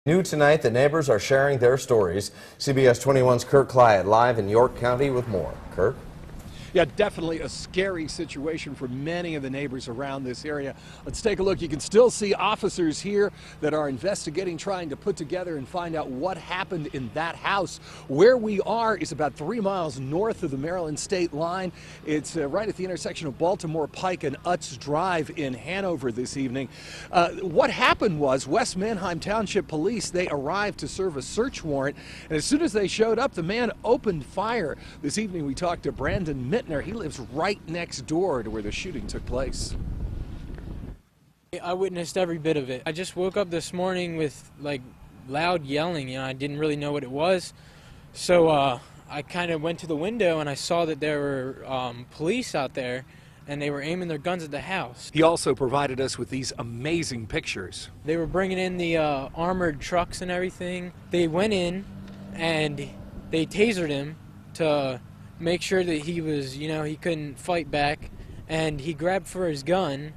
New tonight, the neighbors are sharing their stories. CBS 21's Kirk Clyatt live in York County with more. Kirk? Yeah, definitely a scary situation for many of the neighbors around this area. Let's take a look. You can still see officers here that are investigating, trying to put together and find out what happened in that house. Where we are is about 3 miles north of the Maryland state line. It's right at the intersection of Baltimore Pike and Utz Drive in Hanover this evening. What happened was West Manheim Township Police, they arrived to serve a search warrant, and as soon as they showed up, the man opened fire. This evening we talked to Brandon Mittner. He lives right next door to where the shooting took place. I witnessed every bit of it. I just woke up this morning with like loud yelling. I didn't really know what it was. So I kind of went to the window and I saw that there were police out there and they were aiming their guns at the house. He also provided us with these amazing pictures. They were bringing in the armored trucks and everything. They went in and they tasered him to make sure that he was, he couldn't fight back, and he grabbed for his gun,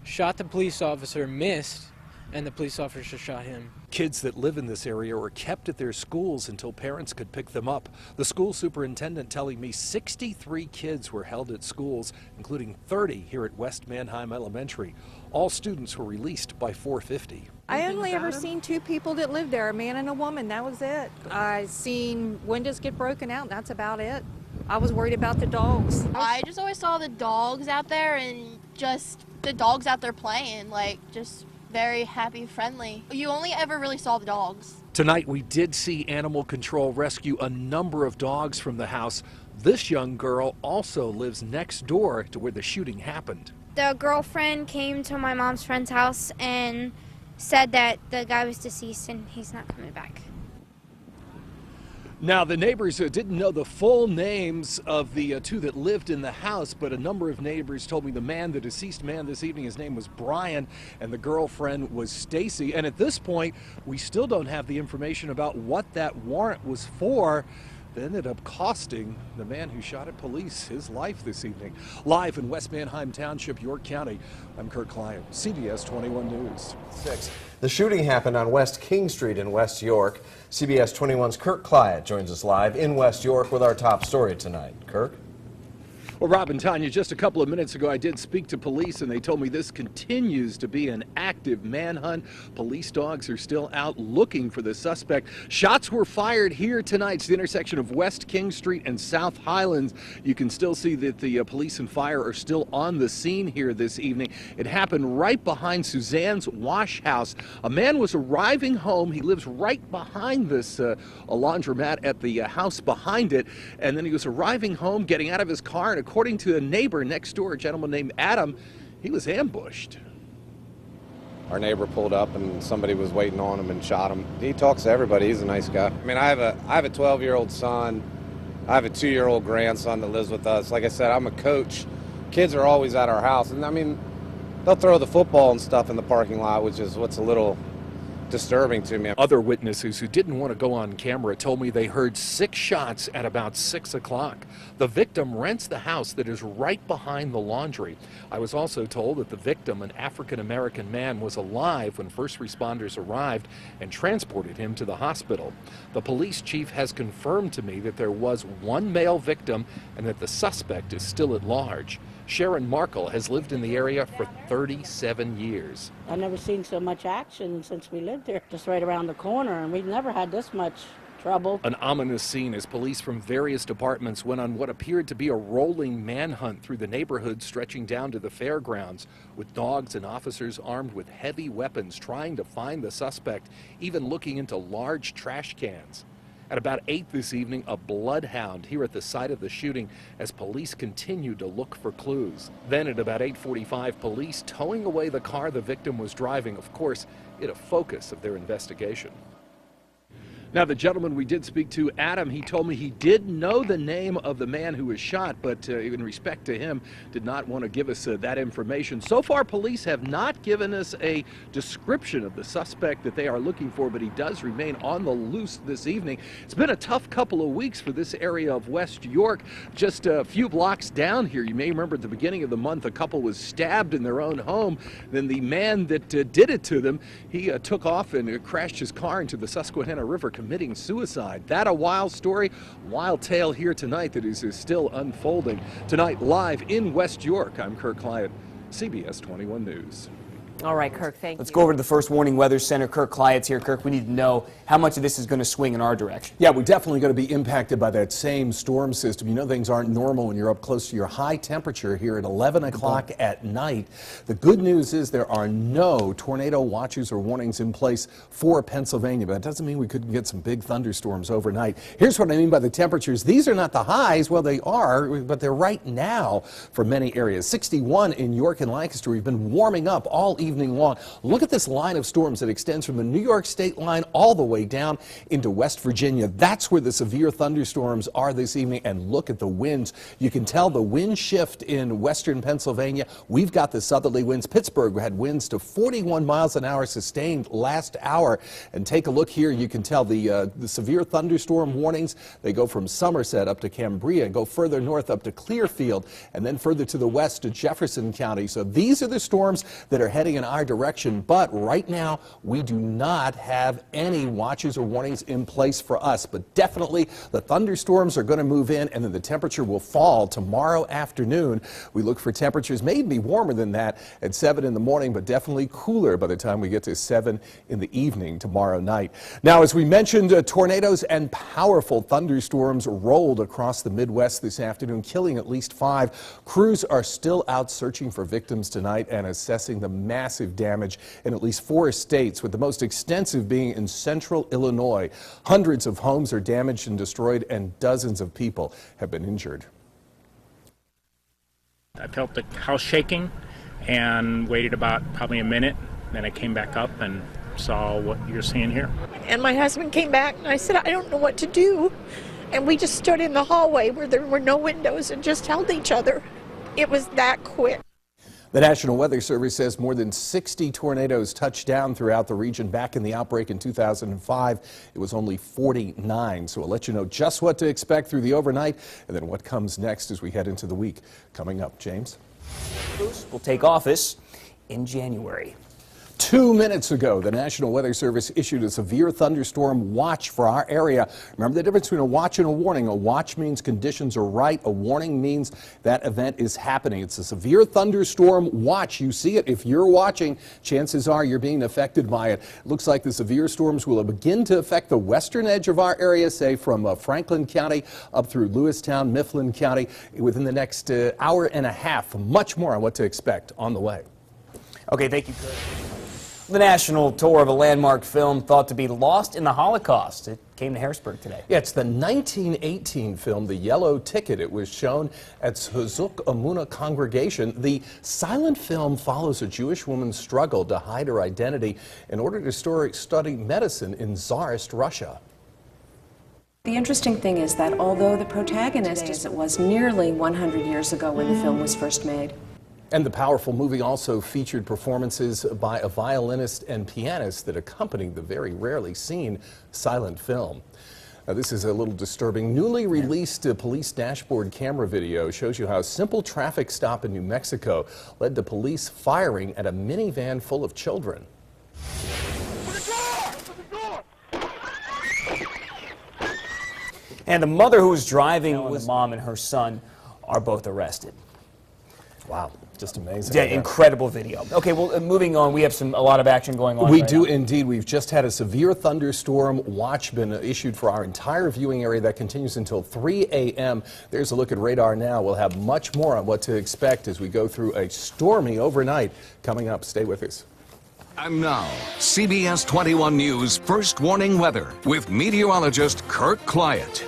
shot the police officer, missed, and the police officer shot him. Kids that live in this area were kept at their schools until parents could pick them up. The school superintendent telling me 63 kids were held at schools, including 30 here at West Manheim Elementary. All students were released by 4:50. I only ever seen 2 people that lived there, a man and a woman. That was it. I seen windows get broken out, and that's about it. I was worried about the dogs. I just always saw the dogs out there and just the dogs out there playing, just very happy, friendly. You only ever really saw the dogs. Tonight we did see animal control rescue a number of dogs from the house. This young girl also lives next door to where the shooting happened. The girlfriend came to my mom's friend's house and said that the guy was deceased and he's not coming back. Now, the neighbors didn't know the full names of the 2 that lived in the house, but a number of neighbors told me the deceased man this evening, his name was Brian, and the girlfriend was Stacy. And at this point, we still don't have the information about what that warrant was for that ended up costing the man who shot at police his life this evening. Live in West Manheim Township, York County, I'm Kirk Clyatt, CBS 21 News. 6. The shooting happened on West King Street in West York. CBS 21's Kirk Clyatt joins us live in West York with our top story tonight. Kirk? Well, Rob and Tanya, just a couple of minutes ago, I did speak to police, and they told me this continues to be an active manhunt. Police dogs are still out looking for the suspect. Shots were fired here tonight. It's the intersection of West King Street and South Highlands. You can still see that the police and fire are still on the scene here this evening. It happened right behind Suzanne's Wash House. A man was arriving home. He lives right behind this a laundromat at the house behind it, and then he was arriving home, getting out of his car, and according to a neighbor next door, a gentleman named Adam, he was ambushed. Our neighbor pulled up and somebody was waiting on him and shot him. He talks to everybody. He's a nice guy. I mean, I have a 12-year-old son. I have a 2-year-old grandson that lives with us. Like I said, I'm a coach. Kids are always at our house. And I mean, they'll throw the football and stuff in the parking lot, which is what's a little disturbing to me. Other witnesses who didn't want to go on camera told me they heard 6 shots at about 6 o'clock. The victim rents the house that is right behind the laundry. I was also told that the victim, an African-American man, was alive when first responders arrived and transported him to the hospital. The police chief has confirmed to me that there was 1 male victim and that the suspect is still at large. Sharon Markle has lived in the area for 37 years. I've never seen so much action since we lived here, just right around the corner, and we've never had this much trouble. An ominous scene as police from various departments went on what appeared to be a rolling manhunt through the neighborhood stretching down to the fairgrounds, with dogs and officers armed with heavy weapons trying to find the suspect, even looking into large trash cans. At about 8 this evening, a bloodhound here at the site of the shooting as police continued to look for clues. Then at about 8:45, police towing away the car the victim was driving, of course, it a focus of their investigation. Now, the gentleman we did speak to, Adam, he told me he did know the name of the man who was shot, but in respect to him, did not want to give us that information. So far, police have not given us a description of the suspect that they are looking for, but he does remain on the loose this evening. It's been a tough couple of weeks for this area of West York. Just a few blocks down here, you may remember at the beginning of the month, a couple was stabbed in their own home. Then the man that did it to them, he took off and crashed his car into the Susquehanna River, committing suicide. That a wild story, wild tale here tonight that is still unfolding. Tonight, live in West York, I'm Kirk Clyatt, CBS 21 News. All right, Kirk, thank you. Let's go over to the First Warning Weather Center. Kirk Clyatt's here. Kirk, we need to know how much of this is going to swing in our direction. Yeah, we're definitely going to be impacted by that same storm system. You know things aren't normal when you're up close to your high temperature here at 11 o'clock at night. The good news is there are no tornado watches or warnings in place for Pennsylvania, but that doesn't mean we couldn't get some big thunderstorms overnight. Here's what I mean by the temperatures. These are not the highs. Well, they are, but they're right now for many areas. 61 in York and Lancaster. We've been warming up all evening long. Look at this line of storms that extends from the New York state line all the way down into West Virginia. That's where the severe thunderstorms are this evening. And look at the winds. You can tell the wind shift in western Pennsylvania. We've got the southerly winds. Pittsburgh had winds to 41 miles an hour sustained last hour. And take a look here. You can tell the severe thunderstorm warnings. They go from Somerset up to Cambria and go further north up to Clearfield and then further to the west to Jefferson County. So these are the storms that are heading in our direction, but right now we do not have any watches or warnings in place for us. But definitely the thunderstorms are going to move in, and then the temperature will fall tomorrow afternoon. We look for temperatures maybe warmer than that at 7 in the morning, but definitely cooler by the time we get to 7 in the evening tomorrow night. Now, as we mentioned, tornadoes and powerful thunderstorms rolled across the Midwest this afternoon, killing at least 5. Crews are still out searching for victims tonight and assessing the massive damage in at least 4 states, with the most extensive being in central Illinois. Hundreds of homes are damaged and destroyed, and dozens of people have been injured. I felt the house shaking and waited about probably a minute. Then I came back up and saw what you're seeing here. And my husband came back and I said, I don't know what to do. And we just stood in the hallway where there were no windows and just held each other. It was that quick. The National Weather Service says more than 60 tornadoes touched down throughout the region. Back in the outbreak in 2005, it was only 49. So we'll let you know just what to expect through the overnight and then what comes next as we head into the week. Coming up, James. Will take office in January. 2 minutes ago, the National Weather Service issued a severe thunderstorm watch for our area. Remember the difference between a watch and a warning. A watch means conditions are right. A warning means that event is happening. It's a severe thunderstorm watch. You see it. If you're watching, chances are you're being affected by it. It looks like the severe storms will begin to affect the western edge of our area, say from Franklin County up through Lewistown, Mifflin County, within the next hour and a half. Much more on what to expect on the way. Okay, thank you, Kirk. The national tour of a landmark film thought to be lost in the Holocaust. It came to Harrisburg today. Yeah, it's the 1918 film, The Yellow Ticket. It was shown at Huzuk Amuna Congregation. The silent film follows a Jewish woman's struggle to hide her identity in order to study medicine in Tsarist Russia. The interesting thing is that although the protagonist is, it was nearly 100 years ago when the film was first made. And the powerful movie also featured performances by a violinist and pianist that accompanied the very rarely seen silent film. Now, this is a little disturbing. Newly released police dashboard camera video shows you how a simple traffic stop in New Mexico led to police firing at a minivan full of children. And the mother who was driving with the mom and her son are both arrested. Wow. Just amazing. Yeah, incredible video. Okay, well, moving on, we have a lot of action going on. We do indeed. We've just had a severe thunderstorm watch been issued for our entire viewing area that continues until 3 a.m. There's a look at radar now. We'll have much more on what to expect as we go through a stormy overnight coming up. Stay with us. And now, CBS 21 News First Warning Weather with meteorologist Kirk Clyatt.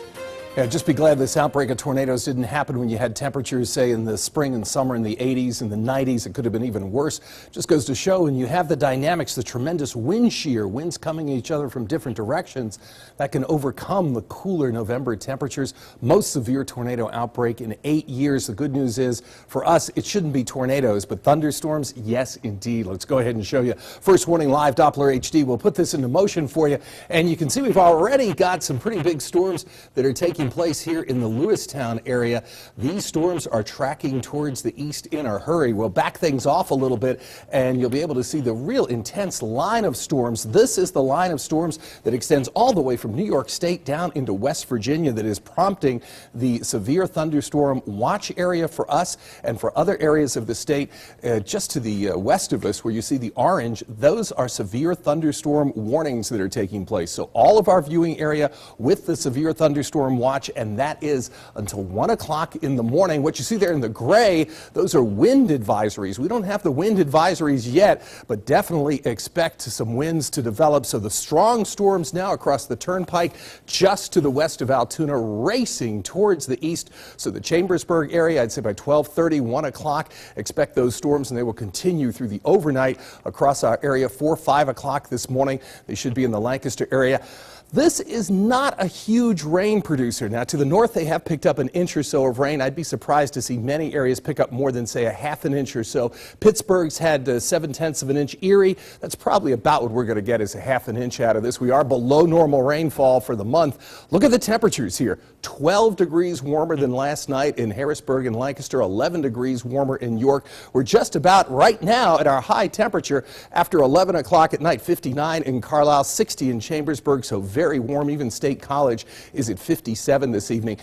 Yeah, just be glad this outbreak of tornadoes didn't happen when you had temperatures, say, in the spring and summer in the 80s and the 90s. It could have been even worse. Just goes to show when you have the dynamics, the tremendous wind shear, winds coming at each other from different directions, that can overcome the cooler November temperatures. Most severe tornado outbreak in 8 years. The good news is, for us, it shouldn't be tornadoes, but thunderstorms, yes, indeed. Let's go ahead and show you First Warning Live Doppler HD. We'll put this into motion for you, and you can see we've already got some pretty big storms that are taking place here in the Lewistown area. These storms are tracking towards the east in a hurry. We'll back things off a little bit, and you'll be able to see the real intense line of storms. This is the line of storms that extends all the way from New York State down into West Virginia that is prompting the severe thunderstorm watch area for us and for other areas of the state. Just to the west of us, where you see the orange, those are severe thunderstorm warnings that are taking place. So all of our viewing area with the severe thunderstorm watch, and that is until 1 o'clock in the morning. What you see there in the gray, those are wind advisories. We don't have the wind advisories yet, but definitely expect some winds to develop. So the strong storms now across the turnpike just to the west of Altoona, racing towards the east. So the Chambersburg area, I'd say by 12:30, 1 o'clock, expect those storms, and they will continue through the overnight across our area. 4, 5 o'clock this morning, they should be in the Lancaster area. This is not a huge rain producer. Now, to the north, they have picked up an inch or so of rain. I'd be surprised to see many areas pick up more than, say, a half an inch or so. Pittsburgh's had 7/10 of an inch. Erie, that's probably about what we're going to get, is a half an inch out of this. We are below normal rainfall for the month. Look at the temperatures here. 12 degrees warmer than last night in Harrisburg and Lancaster, 11 degrees warmer in York. We're just about right now at our high temperature after 11 o'clock at night. 59 in Carlisle, 60 in Chambersburg, so very warm. Even State College is at 57 this evening.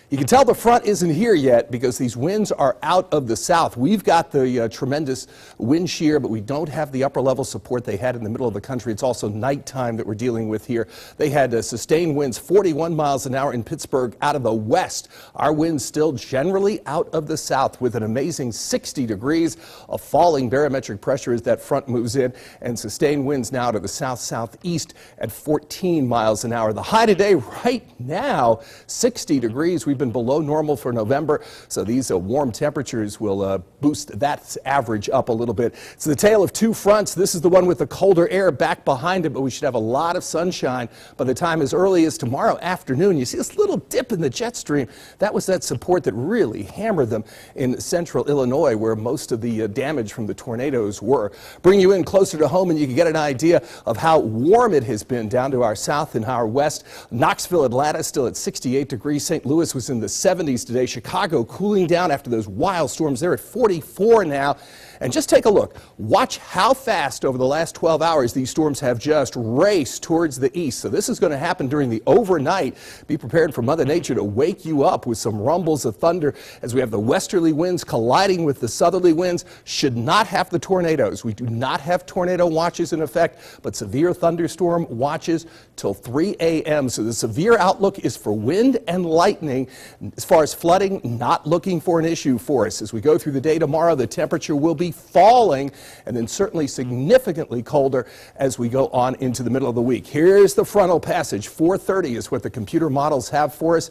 You can tell the front isn't here yet because these winds are out of the south. We've got the tremendous wind shear, but we don't have the upper level support they had in the middle of the country. It's also nighttime that we're dealing with here. They had sustained winds 41 miles an hour in Pittsburgh out of the west. Our winds still generally out of the south with an amazing 60 degrees of falling barometric pressure as that front moves in, and sustained winds now to the south-southeast at 14 miles an hour. The high today right now, 60 degrees. We've been below normal for November, so these warm temperatures will boost that average up a little bit. It's the tale of two fronts. This is the one with the colder air back behind it, but we should have a lot of sunshine by the time as early as tomorrow afternoon. You see this little dip in the jet stream. That was that support that really hammered them in central Illinois, where most of the damage from the tornadoes were. Bring you in closer to home, and you can get an idea of how warm it has been down to our south and our west. Knoxville, Atlanta still at 68 degrees. St. Louis was in the 70s today. Chicago cooling down after those wild storms. They're at 44 now. And just take a look. Watch how fast over the last 12 hours these storms have just raced towards the east. So this is going to happen during the overnight. Be prepared for Mother Nature to wake you up with some rumbles of thunder as we have the westerly winds colliding with the southerly winds. Should not have the tornadoes. We do not have tornado watches in effect, but severe thunderstorm watches till 3 a.m. So the severe outlook is for wind and lightning. As far as flooding, not looking for an issue for us. As we go through the day tomorrow, the temperature will be falling, and then certainly significantly colder as we go on into the middle of the week. Here's the frontal passage. 4:30 is what the computer models have for us.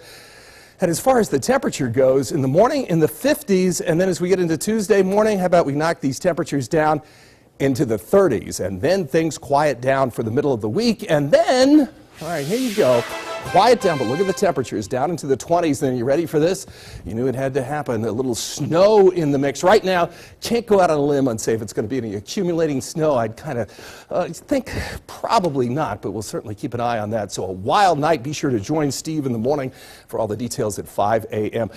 And as far as the temperature goes, in the morning in the 50s, and then as we get into Tuesday morning, how about we knock these temperatures down into the 30s, and then things quiet down for the middle of the week, and then, all right, here you go. Quiet down, but look at the temperatures down into the 20s. Then you ready for this? You knew it had to happen. A little snow in the mix. Right now, can't go out on a limb and say if it's going to be any accumulating snow. I'd kind of think probably not, but we'll certainly keep an eye on that. So a wild night. Be sure to join Steve in the morning for all the details at 5 a.m.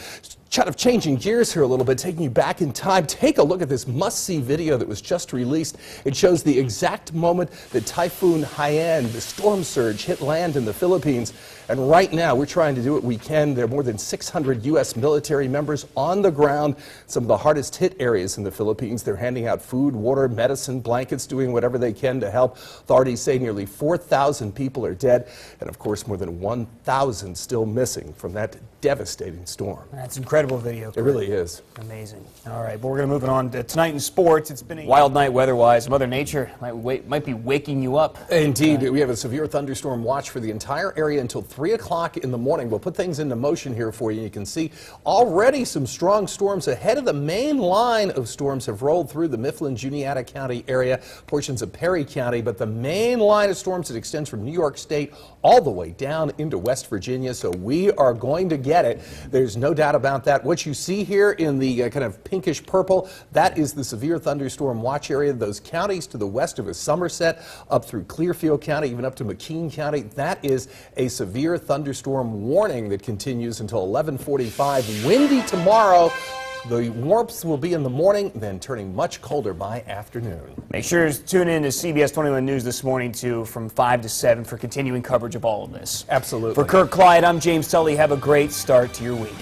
Kind of changing gears here a little bit, taking you back in time. Take a look at this must-see video that was just released. It shows the exact moment that Typhoon Haiyan, the storm surge, hit land in the Philippines. And right now, we're trying to do what we can. There are more than 600 U.S. military members on the ground, some of the hardest hit areas in the Philippines. They're handing out food, water, medicine, blankets, doing whatever they can to help. Authorities say nearly 4,000 people are dead, and of course, more than 1,000 still missing from that devastating storm. That's incredible. incredible video. It really is. Amazing. All right, but we're going to move on to tonight in sports. It's been a wild night weather-wise. Mother Nature might be waking you up. Indeed. We have a severe thunderstorm watch for the entire area until 3 o'clock in the morning. We'll put things into motion here for you. You can see already some strong storms ahead of the main line of storms have rolled through the Mifflin, Juniata County area, portions of Perry County, but the main line of storms that extends from New York State all the way down into West Virginia, so we are going to get it. There's no doubt about that. What you see here in the kind of pinkish purple, that is the severe thunderstorm watch area. Those counties to the west of us, Somerset, up through Clearfield County, even up to McKean County, that is a severe thunderstorm warning that continues until 11:45. Windy tomorrow. The warmth will be in the morning, then turning much colder by afternoon. Make sure to tune in to CBS 21 News this morning, too, from 5 to 7 for continuing coverage of all of this. Absolutely. For Kirk Clyatt, I'm James Tully. Have a great start to your week.